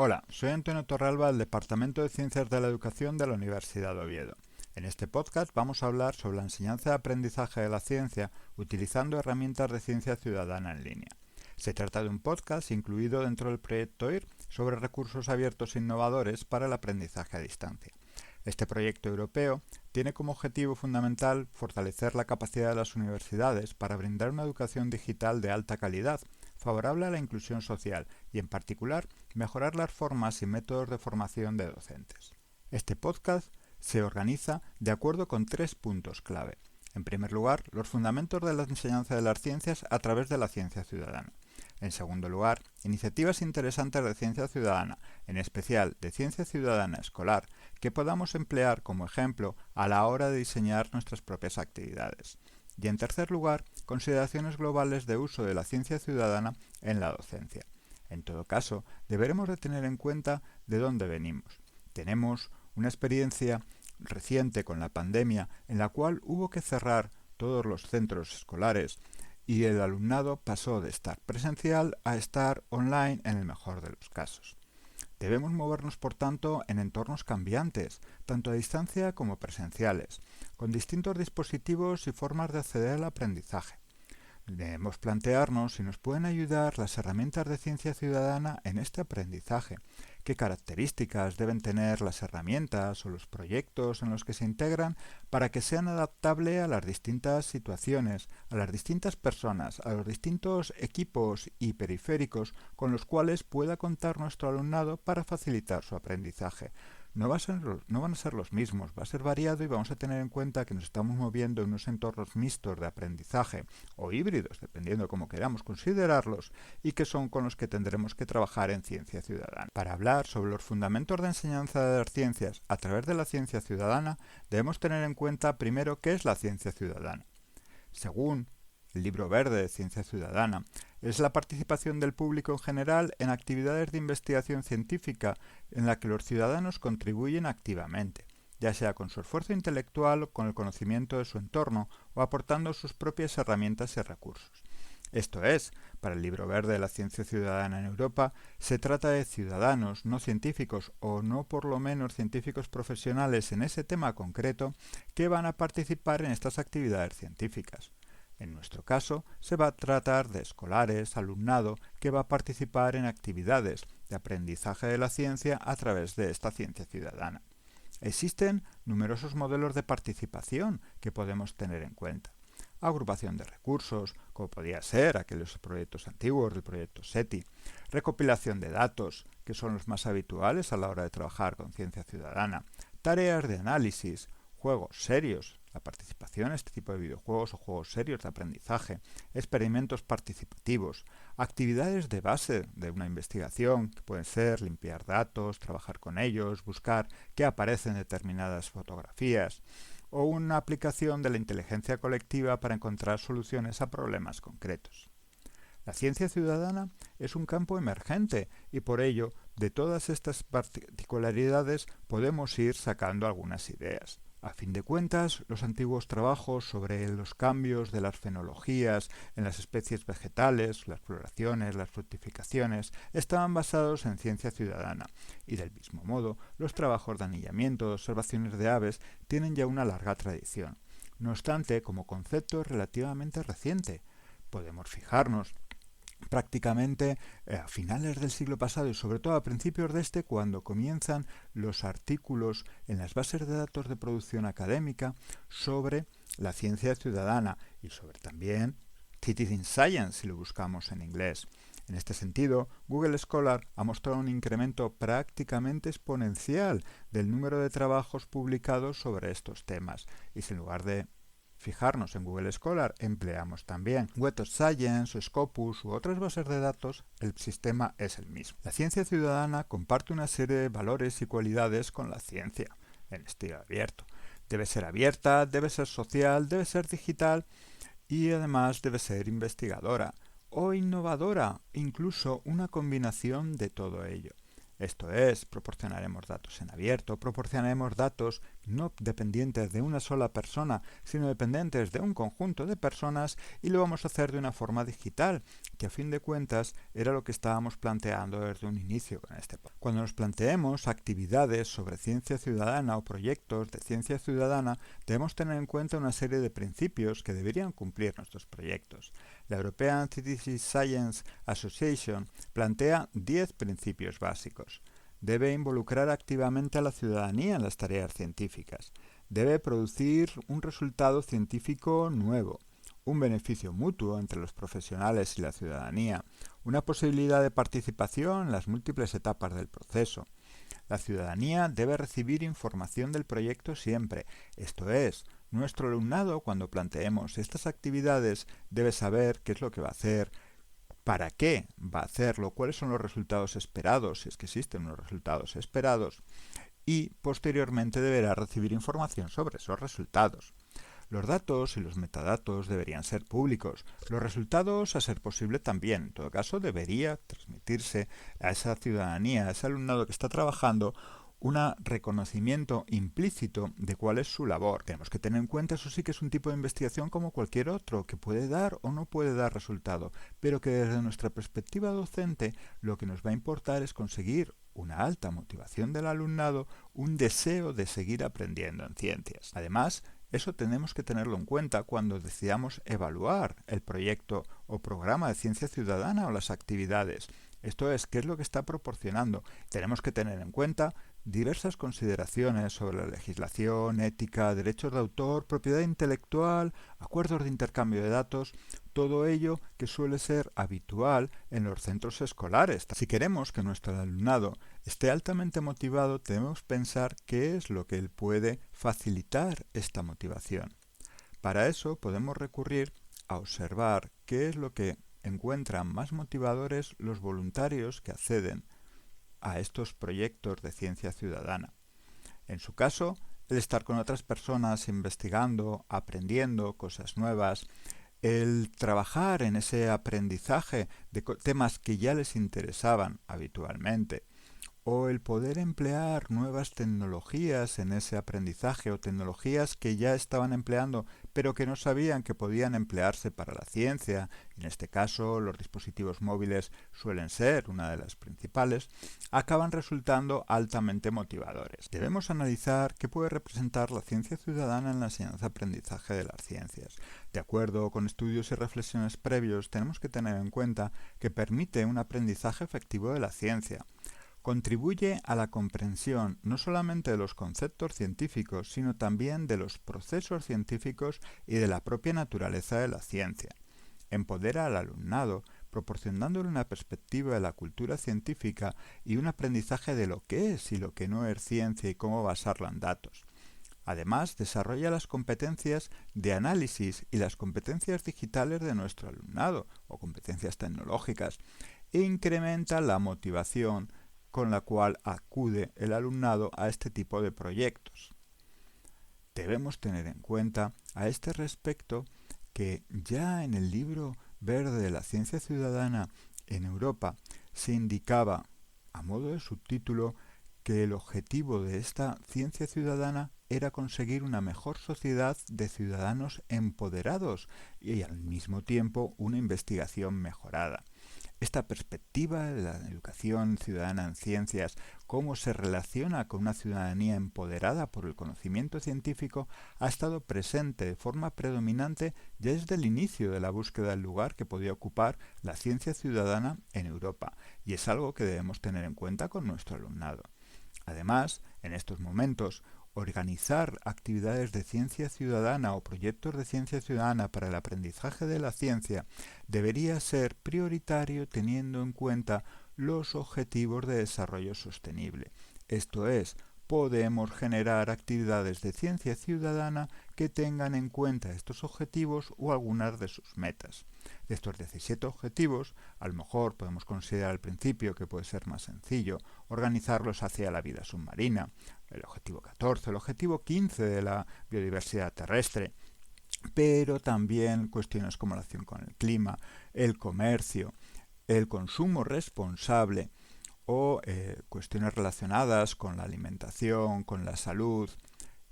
Hola, soy Antonio Torralba del Departamento de Ciencias de la Educación de la Universidad de Oviedo. En este podcast vamos a hablar sobre la enseñanza y aprendizaje de la ciencia utilizando herramientas de ciencia ciudadana en línea. Se trata de un podcast incluido dentro del proyecto IR sobre recursos abiertos e innovadores para el aprendizaje a distancia. Este proyecto europeo tiene como objetivo fundamental fortalecer la capacidad de las universidades para brindar una educación digital de alta calidad, favorable a la inclusión social y, en particular, mejorar las formas y métodos de formación de docentes. Este podcast se organiza de acuerdo con 3 puntos clave. En primer lugar, los fundamentos de la enseñanza de las ciencias a través de la ciencia ciudadana. En segundo lugar, iniciativas interesantes de ciencia ciudadana, en especial de ciencia ciudadana escolar, que podamos emplear como ejemplo a la hora de diseñar nuestras propias actividades. Y en tercer lugar, consideraciones globales de uso de la ciencia ciudadana en la docencia. En todo caso, deberemos de tener en cuenta de dónde venimos. Tenemos una experiencia reciente con la pandemia en la cual hubo que cerrar todos los centros escolares y el alumnado pasó de estar presencial a estar online en el mejor de los casos. Debemos movernos, por tanto, en entornos cambiantes, tanto a distancia como presenciales, con distintos dispositivos y formas de acceder al aprendizaje. Debemos plantearnos si nos pueden ayudar las herramientas de ciencia ciudadana en este aprendizaje, qué características deben tener las herramientas o los proyectos en los que se integran para que sean adaptables a las distintas situaciones, a las distintas personas, a los distintos equipos y periféricos con los cuales pueda contar nuestro alumnado para facilitar su aprendizaje. No van a ser los mismos, va a ser variado y vamos a tener en cuenta que nos estamos moviendo en unos entornos mixtos de aprendizaje o híbridos, dependiendo cómo queramos considerarlos, y que son con los que tendremos que trabajar en ciencia ciudadana. Para hablar sobre los fundamentos de enseñanza de las ciencias a través de la ciencia ciudadana, debemos tener en cuenta primero qué es la ciencia ciudadana. Según el Libro Verde de Ciencia Ciudadana, es la participación del público en general en actividades de investigación científica en la que los ciudadanos contribuyen activamente, ya sea con su esfuerzo intelectual o con el conocimiento de su entorno o aportando sus propias herramientas y recursos. Esto es, para el Libro Verde de la Ciencia Ciudadana en Europa, se trata de ciudadanos, no científicos o no por lo menos científicos profesionales en ese tema concreto que van a participar en estas actividades científicas. En nuestro caso, se va a tratar de escolares, alumnado, que va a participar en actividades de aprendizaje de la ciencia a través de esta ciencia ciudadana. Existen numerosos modelos de participación que podemos tener en cuenta. Agrupación de recursos, como podía ser aquellos proyectos antiguos del proyecto SETI, recopilación de datos, que son los más habituales a la hora de trabajar con ciencia ciudadana, tareas de análisis, juegos serios, la participación en este tipo de videojuegos o juegos serios de aprendizaje, experimentos participativos, actividades de base de una investigación, que pueden ser limpiar datos, trabajar con ellos, buscar qué aparece en determinadas fotografías, o una aplicación de la inteligencia colectiva para encontrar soluciones a problemas concretos. La ciencia ciudadana es un campo emergente y por ello de todas estas particularidades podemos ir sacando algunas ideas. A fin de cuentas, los antiguos trabajos sobre los cambios de las fenologías en las especies vegetales, las floraciones, las fructificaciones, estaban basados en ciencia ciudadana, y del mismo modo, los trabajos de anillamiento de observaciones de aves tienen ya una larga tradición. No obstante, como concepto es relativamente reciente. Podemos fijarnos prácticamente a finales del siglo pasado y sobre todo a principios de este, cuando comienzan los artículos en las bases de datos de producción académica sobre la ciencia ciudadana y sobre también Citizen Science, si lo buscamos en inglés. En este sentido, Google Scholar ha mostrado un incremento prácticamente exponencial del número de trabajos publicados sobre estos temas, y si en lugar de fijarnos en Google Scholar, empleamos también Web of Science o Scopus u otras bases de datos, el sistema es el mismo. La ciencia ciudadana comparte una serie de valores y cualidades con la ciencia en estilo abierto. Debe ser abierta, debe ser social, debe ser digital y además debe ser investigadora o innovadora, incluso una combinación de todo ello. Esto es, proporcionaremos datos en abierto, proporcionaremos datos no dependientes de una sola persona, sino dependientes de un conjunto de personas, y lo vamos a hacer de una forma digital, que a fin de cuentas era lo que estábamos planteando desde un inicio con este podcast. Cuando nos planteemos actividades sobre ciencia ciudadana o proyectos de ciencia ciudadana, debemos tener en cuenta una serie de principios que deberían cumplir nuestros proyectos. La European Citizen Science Association plantea 10 principios básicos. Debe involucrar activamente a la ciudadanía en las tareas científicas. Debe producir un resultado científico nuevo, un beneficio mutuo entre los profesionales y la ciudadanía, una posibilidad de participación en las múltiples etapas del proceso. La ciudadanía debe recibir información del proyecto siempre, esto es, nuestro alumnado, cuando planteemos estas actividades, debe saber qué es lo que va a hacer, para qué va a hacerlo, cuáles son los resultados esperados, si es que existen unos resultados esperados, y posteriormente deberá recibir información sobre esos resultados. Los datos y los metadatos deberían ser públicos. Los resultados, a ser posible, también. En todo caso, debería transmitirse a esa ciudadanía, a ese alumnado que está trabajando, un reconocimiento implícito de cuál es su labor. Tenemos que tener en cuenta, eso sí, que es un tipo de investigación como cualquier otro, que puede dar o no puede dar resultado, pero que desde nuestra perspectiva docente lo que nos va a importar es conseguir una alta motivación del alumnado, un deseo de seguir aprendiendo en ciencias. Además, eso tenemos que tenerlo en cuenta cuando decidamos evaluar el proyecto o programa de ciencia ciudadana o las actividades. Esto es, ¿qué es lo que está proporcionando? Tenemos que tener en cuenta diversas consideraciones sobre la legislación, ética, derechos de autor, propiedad intelectual, acuerdos de intercambio de datos, todo ello que suele ser habitual en los centros escolares. Si queremos que nuestro alumnado esté altamente motivado, debemos pensar qué es lo que él puede facilitar esta motivación. Para eso podemos recurrir a observar qué es lo que encuentran más motivadores los voluntarios que acceden a estos proyectos de ciencia ciudadana. En su caso, el estar con otras personas investigando, aprendiendo cosas nuevas, el trabajar en ese aprendizaje de temas que ya les interesaban habitualmente, o el poder emplear nuevas tecnologías en ese aprendizaje o tecnologías que ya estaban empleando pero que no sabían que podían emplearse para la ciencia, en este caso los dispositivos móviles suelen ser una de las principales, acaban resultando altamente motivadores. Debemos analizar qué puede representar la ciencia ciudadana en la enseñanza-aprendizaje de las ciencias. De acuerdo con estudios y reflexiones previos, tenemos que tener en cuenta que permite un aprendizaje efectivo de la ciencia. Contribuye a la comprensión no solamente de los conceptos científicos, sino también de los procesos científicos y de la propia naturaleza de la ciencia. Empodera al alumnado, proporcionándole una perspectiva de la cultura científica y un aprendizaje de lo que es y lo que no es ciencia y cómo basarla en datos. Además, desarrolla las competencias de análisis y las competencias digitales de nuestro alumnado, o competencias tecnológicas, e incrementa la motivación con la cual acude el alumnado a este tipo de proyectos. Debemos tener en cuenta a este respecto que ya en el libro verde de la ciencia ciudadana en Europa se indicaba, a modo de subtítulo, que el objetivo de esta ciencia ciudadana era conseguir una mejor sociedad de ciudadanos empoderados y al mismo tiempo una investigación mejorada. Esta perspectiva de la educación ciudadana en ciencias, cómo se relaciona con una ciudadanía empoderada por el conocimiento científico, ha estado presente de forma predominante ya desde el inicio de la búsqueda del lugar que podía ocupar la ciencia ciudadana en Europa, y es algo que debemos tener en cuenta con nuestro alumnado. Además, en estos momentos, organizar actividades de ciencia ciudadana o proyectos de ciencia ciudadana para el aprendizaje de la ciencia debería ser prioritario teniendo en cuenta los objetivos de desarrollo sostenible. Esto es, podemos generar actividades de ciencia ciudadana que tengan en cuenta estos objetivos o algunas de sus metas. De estos 17 objetivos, a lo mejor podemos considerar al principio que puede ser más sencillo organizarlos hacia la vida submarina, el objetivo 14, el objetivo 15 de la biodiversidad terrestre, pero también cuestiones como la acción con el clima, el comercio, el consumo responsable o cuestiones relacionadas con la alimentación, con la salud,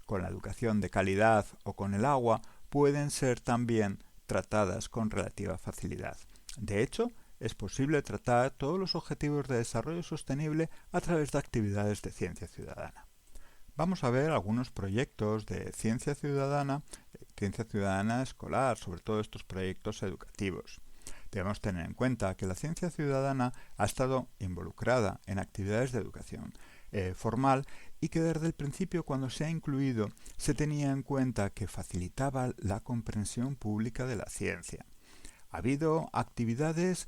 con la educación de calidad o con el agua pueden ser también tratadas con relativa facilidad. De hecho, es posible tratar todos los objetivos de desarrollo sostenible a través de actividades de ciencia ciudadana. Vamos a ver algunos proyectos de ciencia ciudadana escolar, sobre todo estos proyectos educativos. Debemos tener en cuenta que la ciencia ciudadana ha estado involucrada en actividades de educación formal y que desde el principio, cuando se ha incluido, se tenía en cuenta que facilitaba la comprensión pública de la ciencia. Ha habido actividades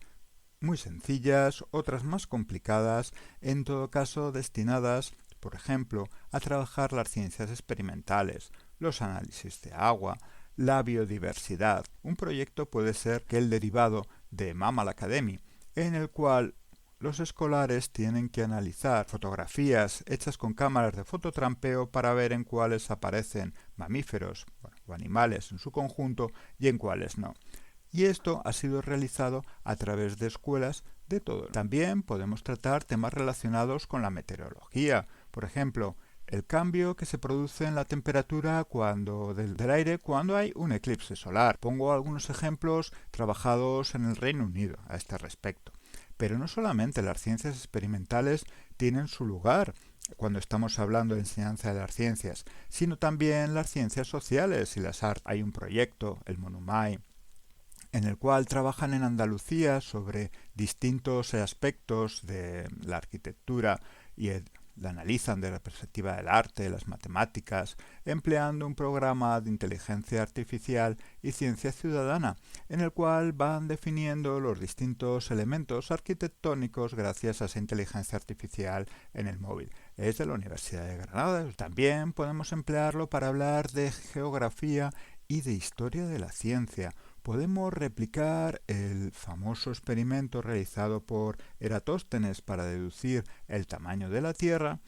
muy sencillas, otras más complicadas, en todo caso destinadas, por ejemplo, a trabajar las ciencias experimentales, los análisis de agua, la biodiversidad. Un proyecto puede ser el derivado de Mammal Academy, en el cual los escolares tienen que analizar fotografías hechas con cámaras de fototrampeo para ver en cuáles aparecen mamíferos o animales en su conjunto y en cuáles no. Y esto ha sido realizado a través de escuelas de todo. También podemos tratar temas relacionados con la meteorología. Por ejemplo, el cambio que se produce en la temperatura del aire cuando hay un eclipse solar. Pongo algunos ejemplos trabajados en el Reino Unido a este respecto. Pero no solamente las ciencias experimentales tienen su lugar cuando estamos hablando de enseñanza de las ciencias, sino también las ciencias sociales y las artes. Hay un proyecto, el Monumai, en el cual trabajan en Andalucía sobre distintos aspectos de la arquitectura y la analizan desde la perspectiva del arte, las matemáticas, empleando un programa de inteligencia artificial y ciencia ciudadana, en el cual van definiendo los distintos elementos arquitectónicos gracias a esa inteligencia artificial en el móvil. Es de la Universidad de Granada. También podemos emplearlo para hablar de geografía y de historia de la ciencia. Podemos replicar el famoso experimento realizado por Eratóstenes para deducir el tamaño de la Tierra,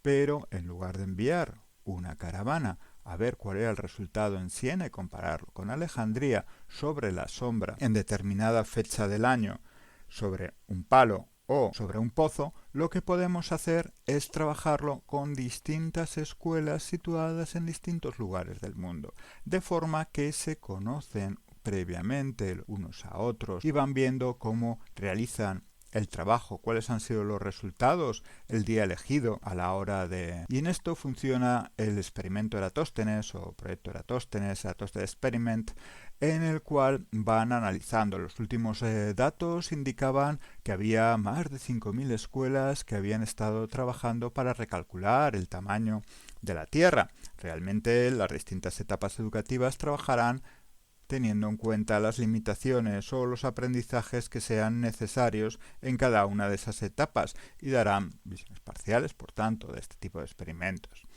pero en lugar de enviar una caravana a ver cuál era el resultado en Siena y compararlo con Alejandría sobre la sombra en determinada fecha del año sobre un palo o sobre un pozo, lo que podemos hacer es trabajarlo con distintas escuelas situadas en distintos lugares del mundo, de forma que se conocen previamente unos a otros y van viendo cómo realizan el trabajo, cuáles han sido los resultados el día elegido a la hora de... Y en esto funciona el experimento Eratóstenes o proyecto Eratóstenes Experiment, en el cual van analizando. Los últimos datos indicaban que había más de 5.000 escuelas que habían estado trabajando para recalcular el tamaño de la Tierra. Realmente las distintas etapas educativas trabajarán teniendo en cuenta las limitaciones o los aprendizajes que sean necesarios en cada una de esas etapas y darán visiones parciales, por tanto, de este tipo de experimentos.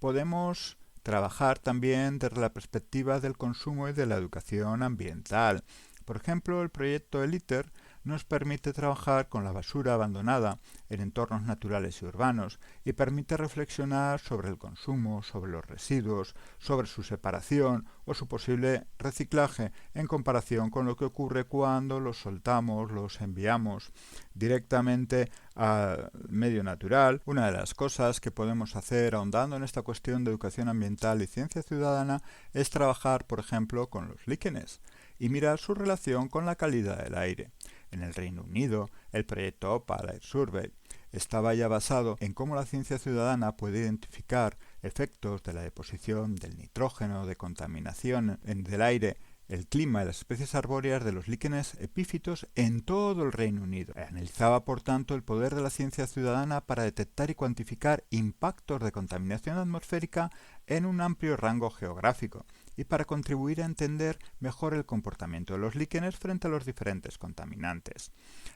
Podemos trabajar también desde la perspectiva del consumo y de la educación ambiental. Por ejemplo, el proyecto ELITER nos permite trabajar con la basura abandonada en entornos naturales y urbanos y permite reflexionar sobre el consumo, sobre los residuos, sobre su separación o su posible reciclaje en comparación con lo que ocurre cuando los soltamos, los enviamos directamente al medio natural. Una de las cosas que podemos hacer ahondando en esta cuestión de educación ambiental y ciencia ciudadana es trabajar, por ejemplo, con los líquenes y mirar su relación con la calidad del aire. En el Reino Unido, el proyecto OPAL Air Survey estaba ya basado en cómo la ciencia ciudadana puede identificar efectos de la deposición del nitrógeno, de contaminación del aire, el clima y las especies arbóreas de los líquenes epífitos en todo el Reino Unido. Analizaba, por tanto, el poder de la ciencia ciudadana para detectar y cuantificar impactos de contaminación atmosférica en un amplio rango geográfico y para contribuir a entender mejor el comportamiento de los líquenes frente a los diferentes contaminantes.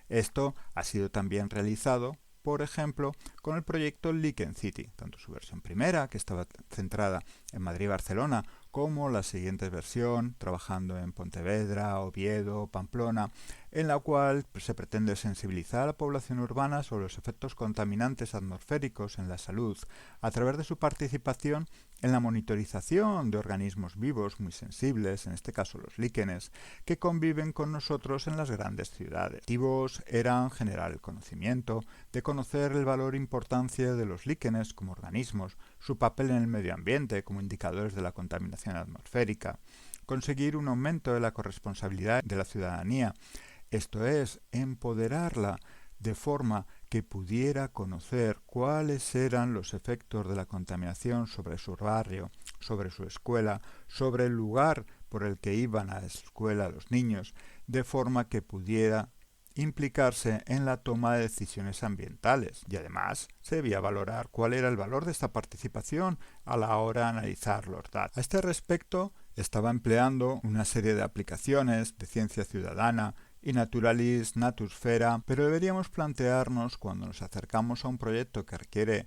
Esto ha sido también realizado, por ejemplo, con el proyecto Lichen City, tanto su versión primera, que estaba centrada en Madrid y Barcelona, como la siguiente versión, trabajando en Pontevedra, Oviedo, Pamplona, en la cual se pretende sensibilizar a la población urbana sobre los efectos contaminantes atmosféricos en la salud a través de su participación en la monitorización de organismos vivos muy sensibles, en este caso los líquenes, que conviven con nosotros en las grandes ciudades. Los objetivos eran generar el conocimiento, de conocer el valor e importancia de los líquenes como organismos, su papel en el medio ambiente como indicadores de la contaminación atmosférica, conseguir un aumento de la corresponsabilidad de la ciudadanía, esto es, empoderarla de forma que pudiera conocer cuáles eran los efectos de la contaminación sobre su barrio, sobre su escuela, sobre el lugar por el que iban a la escuela los niños, de forma que pudiera implicarse en la toma de decisiones ambientales, y además se debía valorar cuál era el valor de esta participación a la hora de analizar los datos. A este respecto, estaba empleando una serie de aplicaciones de ciencia ciudadana y Naturalis, Natursfera, pero deberíamos plantearnos, cuando nos acercamos a un proyecto que requiere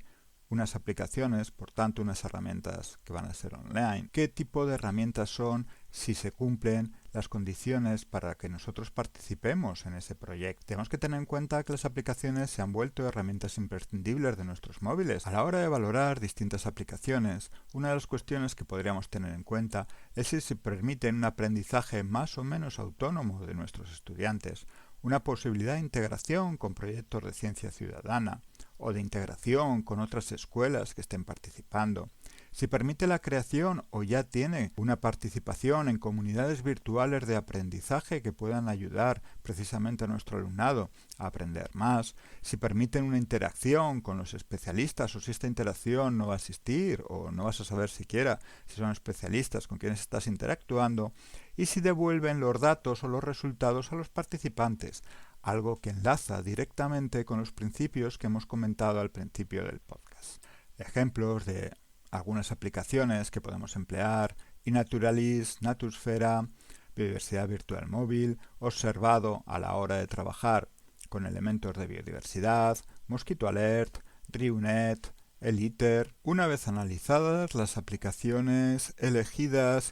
unas aplicaciones, por tanto unas herramientas que van a ser online, qué tipo de herramientas son, si se cumplen las condiciones para que nosotros participemos en ese proyecto. Tenemos que tener en cuenta que las aplicaciones se han vuelto herramientas imprescindibles de nuestros móviles. A la hora de valorar distintas aplicaciones, una de las cuestiones que podríamos tener en cuenta es si se permiten un aprendizaje más o menos autónomo de nuestros estudiantes, una posibilidad de integración con proyectos de ciencia ciudadana o de integración con otras escuelas que estén participando, si permite la creación o ya tiene una participación en comunidades virtuales de aprendizaje que puedan ayudar precisamente a nuestro alumnado a aprender más, si permiten una interacción con los especialistas o si esta interacción no va a existir o no vas a saber siquiera si son especialistas con quienes estás interactuando, y si devuelven los datos o los resultados a los participantes, algo que enlaza directamente con los principios que hemos comentado al principio del podcast. Ejemplos de algunas aplicaciones que podemos emplear: iNaturalis, Natursfera, Biodiversidad Virtual Móvil, Observado a la hora de trabajar con elementos de biodiversidad, Mosquito Alert, RiuNet, ELITER. Una vez analizadas las aplicaciones elegidas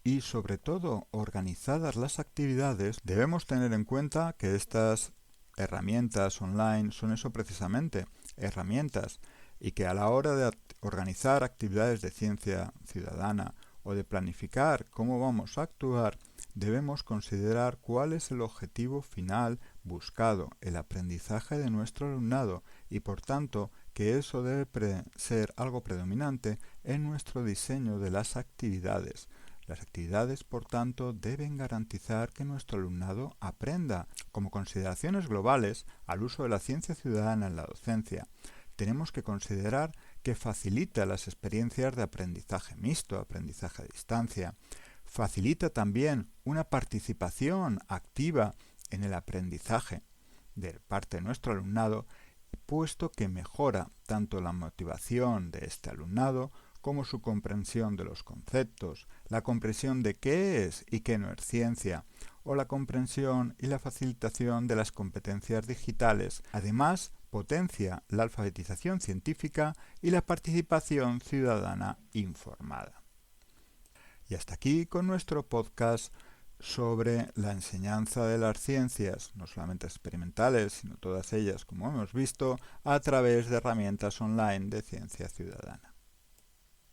y sobre todo organizadas las actividades, debemos tener en cuenta que estas herramientas online son eso precisamente, herramientas, y que a la hora de organizar actividades de ciencia ciudadana o de planificar cómo vamos a actuar, debemos considerar cuál es el objetivo final buscado, el aprendizaje de nuestro alumnado, y por tanto que eso debe ser algo predominante en nuestro diseño de las actividades. Las actividades, por tanto, deben garantizar que nuestro alumnado aprenda. Como consideraciones globales al uso de la ciencia ciudadana en la docencia, tenemos que considerar que facilita las experiencias de aprendizaje mixto, aprendizaje a distancia, facilita también una participación activa en el aprendizaje de parte de nuestro alumnado, puesto que mejora tanto la motivación de este alumnado como su comprensión de los conceptos, la comprensión de qué es y qué no es ciencia, o la comprensión y la facilitación de las competencias digitales. Además, potencia la alfabetización científica y la participación ciudadana informada. Y hasta aquí con nuestro podcast sobre la enseñanza de las ciencias, no solamente experimentales, sino todas ellas, como hemos visto, a través de herramientas online de ciencia ciudadana.